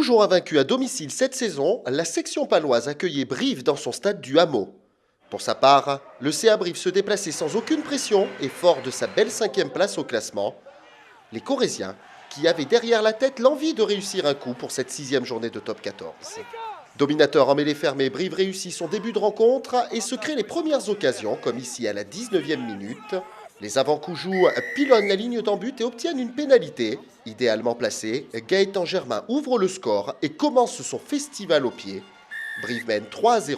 Toujours invaincue à domicile cette saison, la section paloise accueillait Brive dans son stade du Hameau. Pour sa part, le CA Brive se déplaçait sans aucune pression et fort de sa belle 5e place au classement. Les Corésiens, qui avaient derrière la tête l'envie de réussir un coup pour cette 6e journée de top 14. Dominateur en mêlée fermée, Brive réussit son début de rencontre et se crée les premières occasions, comme ici à la 19e minute. Les avant-Coujou pilonnent la ligne d'en but et obtiennent une pénalité. Idéalement placée, Gaëtan Germain ouvre le score et commence son festival au pied. Brive mène 3-0.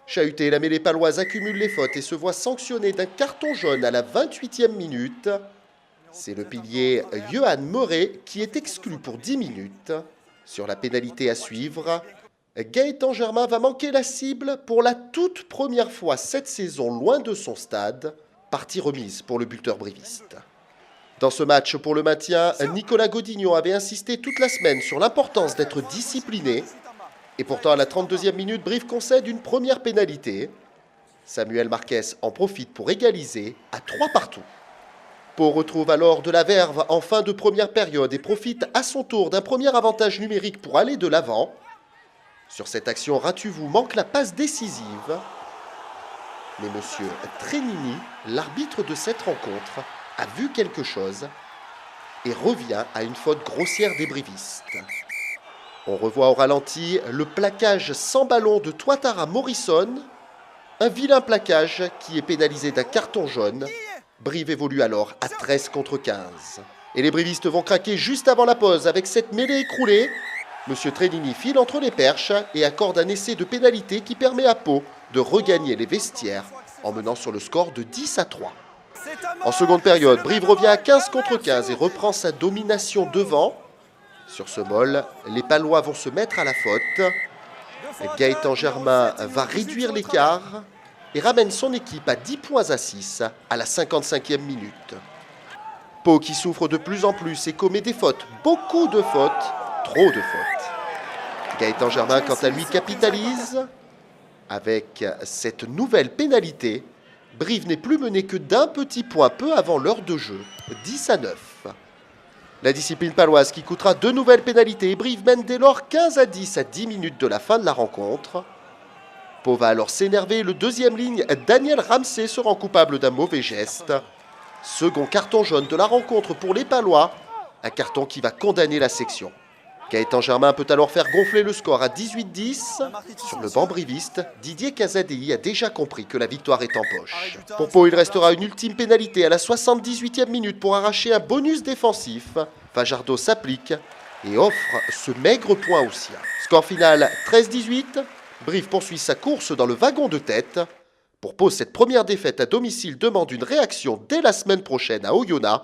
Chahuté, la mêlée paloise accumule les fautes et se voit sanctionné d'un carton jaune à la 28e minute. C'est le pilier Johan Meuret qui est exclu pour 10 minutes. Sur la pénalité à suivre, Gaëtan Germain va manquer la cible pour la toute première fois cette saison loin de son stade. Partie remise pour le buteur briviste. Dans ce match pour le maintien, Nicolas Godignon avait insisté toute la semaine sur l'importance d'être discipliné. Et pourtant, à la 32e minute, Brive concède une première pénalité. Samuel Marquez en profite pour égaliser à 3-3. Pau retrouve alors de la verve en fin de première période et profite à son tour d'un premier avantage numérique pour aller de l'avant. Sur cette action, Ratuvou manque la passe décisive. Mais M. Trenini, l'arbitre de cette rencontre, a vu quelque chose et revient à une faute grossière des brivistes. On revoit au ralenti le plaquage sans ballon de Touattara Morrison, un vilain plaquage qui est pénalisé d'un carton jaune. Brive évolue alors à 13 contre 15. Et les brivistes vont craquer juste avant la pause avec cette mêlée écroulée. M. Trenini file entre les perches et accorde un essai de pénalité qui permet à Pau de regagner les vestiaires en menant sur le score de 10-3. En seconde période, Brive revient à 15 contre 15 et reprend sa domination devant. Sur ce mol, les Palois vont se mettre à la faute. Gaëtan Germain va réduire l'écart et ramène son équipe à 10 points à 6 à la 55e minute. Pau qui souffre de plus en plus et commet des fautes, beaucoup de fautes, trop de fautes. Gaëtan Germain, quant à lui, capitalise. Avec cette nouvelle pénalité, Brive n'est plus mené que d'un petit point peu avant l'heure de jeu, 10-9. La discipline paloise qui coûtera 2 nouvelles pénalités et Brive mène dès lors 15-10 à 10 minutes de la fin de la rencontre. Pau va alors s'énerver, le deuxième ligne, Daniel Ramsey, se rend coupable d'un mauvais geste. Second carton jaune de la rencontre pour les Palois, un carton qui va condamner la section. Gaëtan Germain peut alors faire gonfler le score à 18-10. Sur le banc briviste, Didier Casadei a déjà compris que la victoire est en poche. Pour Pau, il restera une ultime pénalité à la 78e minute pour arracher un bonus défensif. Fajardo s'applique et offre ce maigre point aux siens. Score final 13-18. Brive poursuit sa course dans le wagon de tête. Pour Pau, cette première défaite à domicile demande une réaction dès la semaine prochaine à Oyonnax.